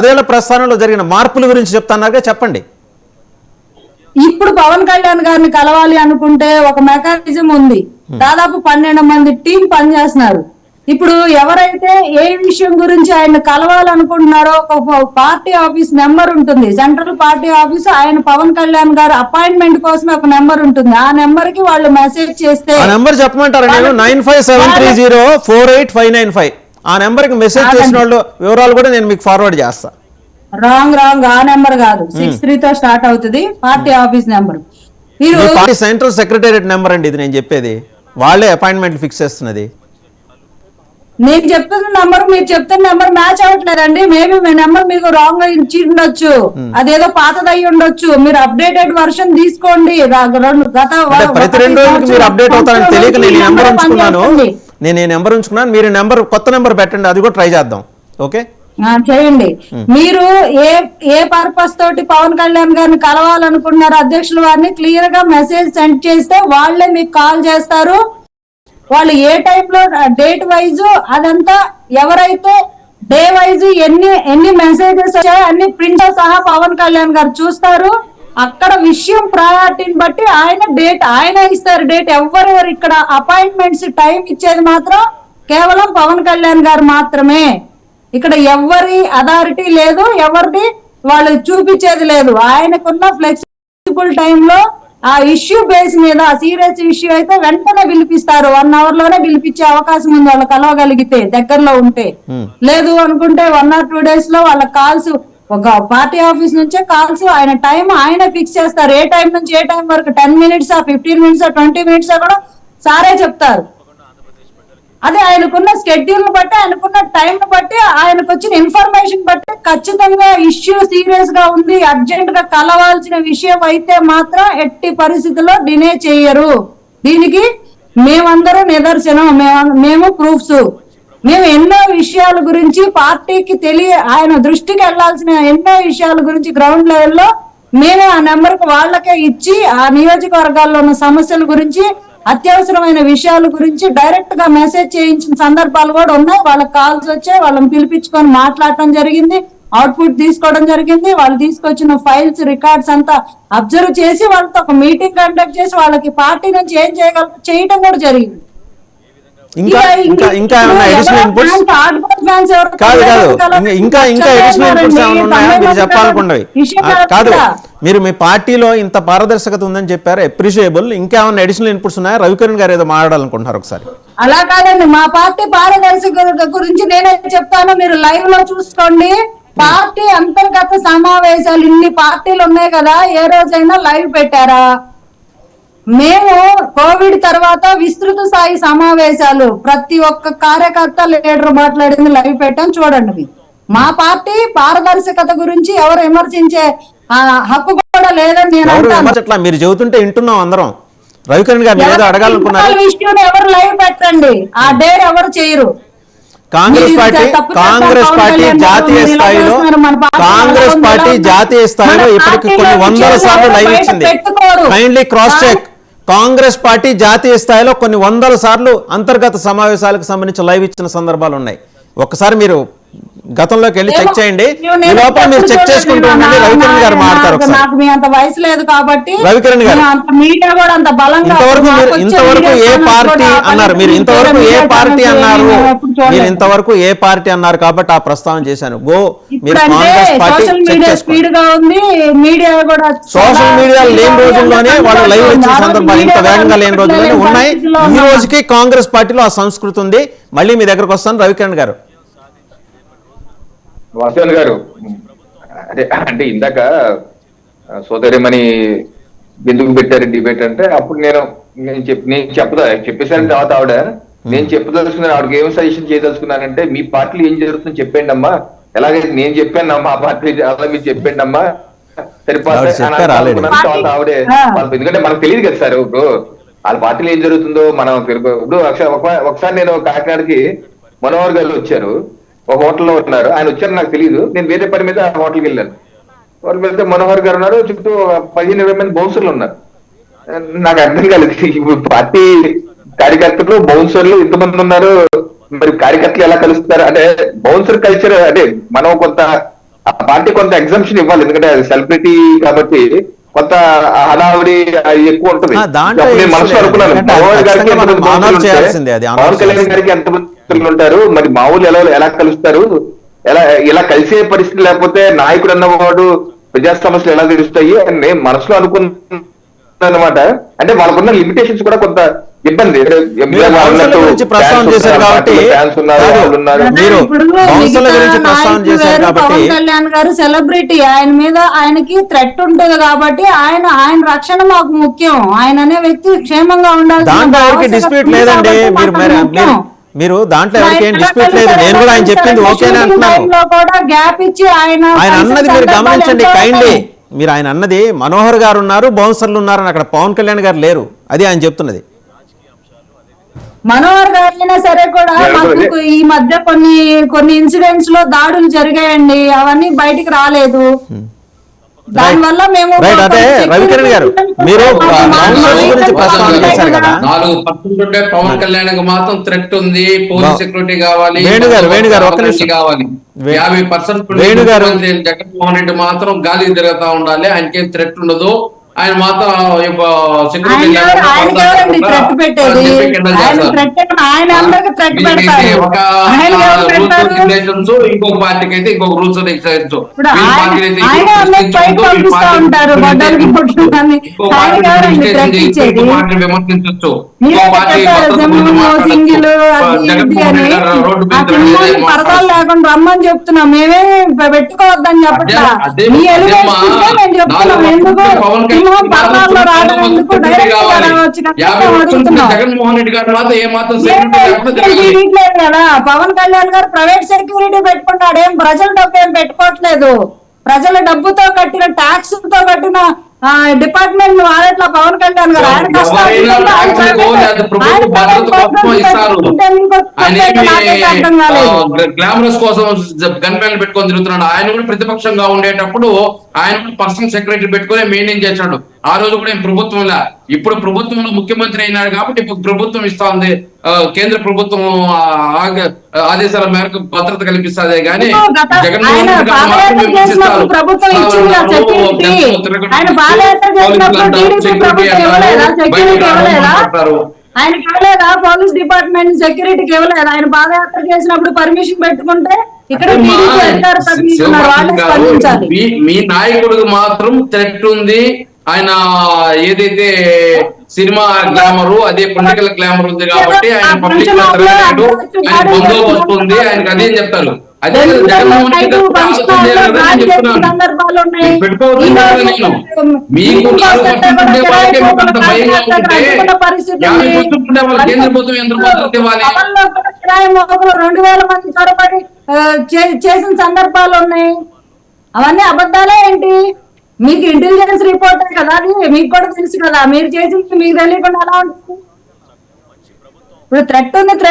10 ఏళ్ల ప్రస్థానంలో జరిగిన మార్పుల గురించి చెప్తున్నారుగా, చెప్పండి. ఇప్పుడు పవన్ కళ్యాణ్ గారిని కలవాలి అనుకుంటే ఒక మెకానిజం ఉంది. దాదాపు 12 మంది టీం పనిచేస్తున్నారు. ఇప్పుడు ఎవరైతే ఏ విషయం గురించి ఆయన కలవాలనుకుంటున్నారో ఒక పార్టీ ఆఫీస్ నెంబర్ ఉంటుంది, సెంట్రల్ పార్టీ ఆఫీస్. ఆయన పవన్ కళ్యాణ్ గారు అపాయింట్మెంట్ కోసం ఒక నెంబర్ ఉంటుంది. ఆ నెంబర్ కి వాళ్ళు మెసేజ్ చేస్తే ఆ నెంబర్ చెప్పమంటారా? నేను 9573048595 ఆ నెంబర్ కి మెసేజ్ చేసిన వాళ్ళు వివరాలు కూడా నేను మీకు ఫార్వర్డ్ చేస్తా. రాంగ్ ఆ నెంబర్ కాదు, 63 తో స్టార్ట్ అవుతుంది party office number. Party central secretariat number అండి ఇది. నేను చెప్పేది వాళ్ళే అపాయింట్మెంట్ ఫిక్స్ చేస్తున్నది. నేను చెప్తున్న నెంబర్ మీరు చెప్తున్న నెంబర్ మ్యాచ్ అవ్వట్లేదండి. మేబీ మీ నెంబర్ మీకు రాంగ్ గా ఇచ్చి ఉండొచ్చు, అదేదో పాతదై ఉండొచ్చు. మీరు అప్డేటెడ్ వర్షన్ తీసుకోండి. ప్రతి 2 రోజులకి మీరు అప్డేట్ అవుతారని తెలియక నేను ఈ నెంబర్ ఉంచుకున్నాను. నేను ఈ నెంబర్ ఉంచుకున్నాను. మీరు నెంబర్ కొత్త నెంబర్ పెట్టండి, అది కూడా ట్రై చేద్దాం. ఓకే చేయండి. మీరు ఏ పర్పస్ తోటి పవన్ కళ్యాణ్ గారిని కలవాలనుకున్నారు అధ్యక్షుల వారిని క్లియర్ గా మెసేజ్ సెండ్ చేస్తే వాళ్ళే మీకు కాల్ చేస్తారు. వాళ్ళు ఏ టైంలో డేట్ వైజ్ అదంతా ఎవరైతే డే వైజ్ ఎన్ని మెసేజెస్ వచ్చాయో అన్ని ప్రింట్ సహా పవన్ కళ్యాణ్ గారు చూస్తారు. అక్కడ విషయం ప్రయారిటీని బట్టి ఆయన ఇస్తారు డేట్. ఎవరెవరు ఇక్కడ అపాయింట్మెంట్స్ టైం ఇచ్చేది మాత్రం కేవలం పవన్ కళ్యాణ్ గారు మాత్రమే. ఇక్కడ ఎవరి అథారిటీ లేదు, ఎవరిది వాళ్ళు చూపించేది లేదు. ఆయనకున్న ఫ్లెక్సిబుల్ టైంలో ఆ ఇష్యూ బేస్ మీద సీరియస్ ఇష్యూ అయితే వెంటనే పిలిపిస్తారు. 1 hour లోనే పిలిపించే అవకాశం ఉంది వాళ్ళు కలవగలిగితే, దగ్గరలో ఉంటే. లేదు అనుకుంటే 1 or 2 days లో వాళ్ళ కాల్స్ ఒక పార్టీ ఆఫీస్ నుంచే కాల్స్ ఆయన టైం ఆయన ఫిక్స్ చేస్తారు. ఏ టైం నుంచి ఏ టైం వరకు, 10 minutes 15 minutes 20 minutes కూడా సారే చెప్తారు. అదే ఆయనకున్న షెడ్యూల్ బట్టి, ఆయనకున్న టైం బట్టి, ఆయనకు వచ్చిన ఇన్ఫర్మేషన్ బట్టి ఖచ్చితంగా ఇష్యూ సీరియస్ గా ఉంది, అర్జెంట్ గా కలవాల్సిన విషయం అయితే మాత్రం ఎట్టి పరిస్థితుల్లో డినే చేయరు. దీనికి మేమందరూ నిదర్శనం, మేము ప్రూఫ్స్. మేము ఎన్నో విషయాల గురించి పార్టీకి ఆయన దృష్టికి వెళ్లాల్సిన ఎన్నో విషయాల గురించి గ్రౌండ్ లెవెల్లో మేమే ఆ నెంబర్ కు వాళ్ళకే ఇచ్చి ఆ నియోజకవర్గాల్లో ఉన్న సమస్యల గురించి, అత్యవసరమైన విషయాల గురించి డైరెక్ట్ గా మెసేజ్ చేయించిన సందర్భాలు కూడా ఉన్నాయి. వాళ్ళకి కాల్స్ వచ్చాయి, వాళ్ళని పిలిపించుకొని మాట్లాడటం జరిగింది, అవుట్పుట్ తీసుకోవడం జరిగింది. వాళ్ళు తీసుకొచ్చిన ఫైల్స్ రికార్డ్స్ అంతా అబ్జర్వ్ చేసి వాళ్ళతో ఒక మీటింగ్ కండక్ట్ చేసి వాళ్ళకి పార్టీ నుంచి ఏం చేయడం కూడా జరిగింది. ఇంకా ఏమైనా అడిషనల్ ఇన్పుట్స్? ఇంకా అడిషనల్ ఇన్పుట్స్ ఏమైనా ఉన్నాయా మీరు చెప్పాలనుకున్నవి? కాదు, మీరు మీ పార్టీలో ఇంత పారదర్శకత ఉందని చెప్పారు, అప్రిషియబుల్. ఇంకేమైనా అడిషనల్ ఇన్పుట్స్ ఉన్నాయా? రవికిరణ్ గారు ఏదో మాట్లాడాలనుకుంటున్నారు ఒకసారి. అలా కాదండి, మా పార్టీ పారదర్శకత గురించి నేనే చెప్తాను, మీరు లైవ్ లో చూసుకోండి. పార్టీ అంతర్గత సమావేశాలు ఇన్ని పార్టీలు ఉన్నాయి కదా, ఏ రోజైనా లైవ్ పెట్టారా? మేము కోవిడ్ తర్వాత విస్తృత స్థాయి సమావేశాలు ప్రతి ఒక్క కార్యకర్త లీడర్ మాట్లాడింది లైవ్ పెట్టాం, చూడండి. మా పార్టీ పారదర్శకత గురించి ఎవరు విమర్శించే హక్కు కూడా లేదని నేను అంటాను. మీరు చెబుతుంటే వింటున్నాం అందరం. రవికిరణ్ గారు ఏదో అడగాలనుకున్నారు, ఎవరు లైవ్ పెట్టండి, ఆ డేర్ ఎవరు చేయరు. కాంగ్రెస్ పార్టీ జాతీయ స్థాయిలో ఇప్పటికి కొన్ని 100 సార్లు లైవ్ ఇచ్చింది. Kindly cross check. Congress party జాతీయ స్థాయిలో కొన్ని 100 సార్లు అంతర్గత సమావేశాలకు సంబంధించి లైవ్ ఇచ్చిన సందర్భాలు ఉన్నాయి. ఒక్కసారి మీరు గతంలోకి వెళ్ళి చెక్ చేయండి. ఈ లోపల మీరు చెక్ చేసుకుంటూ ఉండండి. రవికిరణ్ గారు మాట్లాడతారు. రవికిరణ్ గారు, ఇంతవరకు ఏ పార్టీ అన్నారు? మీరు ఇంతవరకు ఏ పార్టీ అన్నారు? మీరు ఇంతవరకు ఏ పార్టీ అన్నారు కాబట్టి ఆ ప్రస్తావన చేశాను. గో, మీరు కాంగ్రెస్ పార్టీ చెక్ చేసుకోండి. సోషల్ మీడియా లేని రోజుల్లోనే వాళ్ళు లైవ్ ఇచ్చిన సందర్భాలు ఇంత వేగంగా లేని రోజుల్లోనే ఉన్నాయి. ఈ రోజుకి కాంగ్రెస్ పార్టీలో ఆ సంస్కృతి ఉంది. మళ్ళీ మీ దగ్గరకు వస్తాను రవికిరణ్ గారు. వాసుదేవన్ గారు, అంటే ఇందాక సోదరిమణి ఎందుకు పెట్టారు డిబేట్ అంటే, అప్పుడు నేను చెప్పేసాను. తర్వాత ఆవిడ నేను చెప్పదలుచుకున్నాను, ఆవిడకి ఏమి సజెషన్ చేయదలుచుకున్నానంటే, మీ పార్టీలో ఏం జరుగుతుందని చెప్పండి అమ్మా, ఎలాగైతే నేను చెప్పాను మా పార్టీ అలా మీరు చెప్పండి అమ్మా సరిపోతుంది. ఆవిడే, ఎందుకంటే మనకు తెలియదు కదా సార్, ఇప్పుడు వాళ్ళ పార్టీలో ఏం జరుగుతుందో మనం ఇప్పుడు ఒకసారి నేను కాకినాడకి మనోహర్ గారు వచ్చారు, ఒక హోటల్లో ఉన్నారు. ఆయన వచ్చారు నాకు తెలియదు, నేను వేరే పని మీద ఆ హోటల్కి వెళ్ళాను. హోటల్కి వెళ్తే మనోహర్ గారు ఉన్నారు, చుట్టూ 15-20 మంది బౌన్సర్లు ఉన్నారు. నాకు అర్థం కాలేదు, ఇప్పుడు పార్టీ కార్యకర్తలు బౌన్సర్లు ఇంతమంది ఉన్నారు, మరి కార్యకర్తలు ఎలా కలుస్తారు అంటే బౌన్సర్ కల్చర్ అంటే మనం కొంత ఆ పార్టీ కొంత ఎగ్జామ్షన్ ఇవ్వాలి, ఎందుకంటే అది సెలబ్రిటీ కాబట్టి కొంత హడావిడి ఎక్కువ ఉంటుంది. దాంట్లో అప్పుడు నేను మనసులో అనుకున్నాను, ఎందుకంటే పవన్ గారికి ఖచ్చితంగా మనం ఎంతమంది honor బంధువులు చేయాల్సిందే, అది ఉంటే, honor పవన్ కళ్యాణ్ చేయాల్సిందే. గారికి ఎంతమంది బంధువులు ఉంటారు, మరి మామూలు ఎలా కలుస్తారు, ఇలా కలిసే పరిస్థితి లేకపోతే నాయకుడు అన్నవాడు ప్రజా సమస్యలు ఎలా తెలుస్తాయి అని నేను మనసులో అనుకున్నాను అనమాట. అంటే వాళ్ళకున్న లిమిటేషన్స్ కూడా కొంత ఇబ్బంది. మీరు బౌన్సర్ల గురించి ప్రస్తావన చేశారు కాబట్టి మీరు ఇప్పుడు బౌన్సర్ల మిగతా గురించి ప్రస్తావన నాయకులు చేశారు వేరు, కాబట్టి పవన్ కళ్యాణ్ గారు సెలబ్రిటీ, ఆయన మీద ఆయనకి థ్రెట్ ఉంటుంది కాబట్టి ఆయన రక్షణ మాకు ముఖ్యం. ఆయన అనే వ్యక్తి క్షేమంగా ఉండాలి. దాంట్లో ఎవరికి డిస్ప్యూట్ లేదండి. మీరు దాంట్లో ఎవరికి ఏం డిస్ప్యూట్ లేదు. నేను కూడా ఆయన చెప్పింది ఓకేనే అంటున్నాను. గ్యాప్ ఇచ్చి ఆయన అన్నది మీరు గమనించండి కైండ్లీ. మీరు ఆయన అన్నది మనోహర్ గారు ఉన్నారు, బౌన్సర్లు ఉన్నారు అని, అక్కడ పవన్ కళ్యాణ్ గారు లేరు. అది ఆయన చెప్తున్నది. మనోహర్ గారు అయినా సరే కూడా మాకు ఈ మధ్య కొన్ని ఇన్సిడెంట్స్ లో దాడులు జరిగాయండి, అవన్నీ బయటికి రాలేదు. దానివల్ల మేము అదే రవికిరణ్ గారు మీరు గురించి ప్రస్తావన చేశారు కదా, 4% పవన్ కళ్యాణ్ మాత్రం థ్రెట్ ఉంది, పోలీస్ సెక్యూరిటీ కావాలి, వేణుగారు ఒక్క నిమిషం కావాలి. 50% జగన్మోహన్ రెడ్డి మాత్రం గాలి తిరుగుతా ఉండాలి, ఆయనకేం థ్రెట్ ఉండదు. ఆయన మాత్రం ఇంకొక పార్టీకి అయితే ఇంకొక రూల్స్ విమర్శించవచ్చు. లేకుండా రమ్మని చెప్తున్నాం, మేమే పెట్టుకోవద్దని చెప్పట్లా. జగన్మోహన్ రెడ్డి గారు మాత్రం ఏమాత్రం కదా. పవన్ కళ్యాణ్ గారు ప్రైవేట్ సెక్యూరిటీ పెట్టుకున్నాడు, ఏం ప్రజల డబ్బు ఏం పెట్టుకోవట్లేదు. ప్రజల డబ్బుతో కట్టిన ట్యాక్స్ తో కట్టిన డిపార్ట్మెంట్ వాడట్లా పవన్ కళ్యాణ్ గారు. ఆయన గ్లామరస్ కోసం గన్ మ్యాన్ పెట్టుకొని తిరుగుతున్నాడు. ఆయన కూడా ప్రతిపక్షంగా ఉండేటప్పుడు ఆయన కూడా పర్సనల్ సెక్రటరీ పెట్టుకుని మెయింటైన్ చేశాడు. ఆ రోజు కూడా ప్రభుత్వంలో, ఇప్పుడు ప్రభుత్వంలో ముఖ్యమంత్రి అయినాడు కాబట్టి ఇప్పుడు ప్రభుత్వం ఇస్తా ఉంది, కేంద్ర ప్రభుత్వం ఆదేశాల మేరకు భద్రత కల్పిస్తుంది. కానీ జగన్మోహన్ రెడ్డి గారు ఆయనకి ఇవ్వలేదా? పోలీస్ డిపార్ట్మెంట్ సెక్యూరిటీకి ఇవ్వలేదు. ఆయన పాదయాత్ర చేసినప్పుడు పర్మిషన్ పెట్టుకుంటే ఇక్కడ మీ నాయకుడు మాత్రం థ్రెట్ ఉంది. ఆయన ఏదైతే సినిమా గ్లామరు, అదే పొలిటికల్ గ్లామర్ ఉంది కాబట్టి ఆయన పబ్లిక్ లో తిరగలేడు, ఆయన బందోబస్తు ఉంది, ఆయనకు అదేం చెప్తారు. అదే జగన్మోహన్ రెడ్డి పెట్టుకోవద్దు. నేను మీకు ఉండే వాళ్ళకే మీకు అంత భయంగా ఉంటే 50% వాళ్ళ కేంద్ర ప్రభుత్వం ఎంత భద్రత ఇవ్వాలి? 2000 మంది చొరబడి చేసిన సందర్భాలు ఉన్నాయి. అవన్నీ అబద్ధాలే ఏంటి? మీకు ఇంటెలిజెన్స్ రిపోర్ట్ కదా, అది మీకు కూడా తెలుసు కదా. మీరు చేసింది మీకు తెలియకుండా ఎలా ఉంటుంది? ఇప్పుడు థ్రెట్ ఉంది.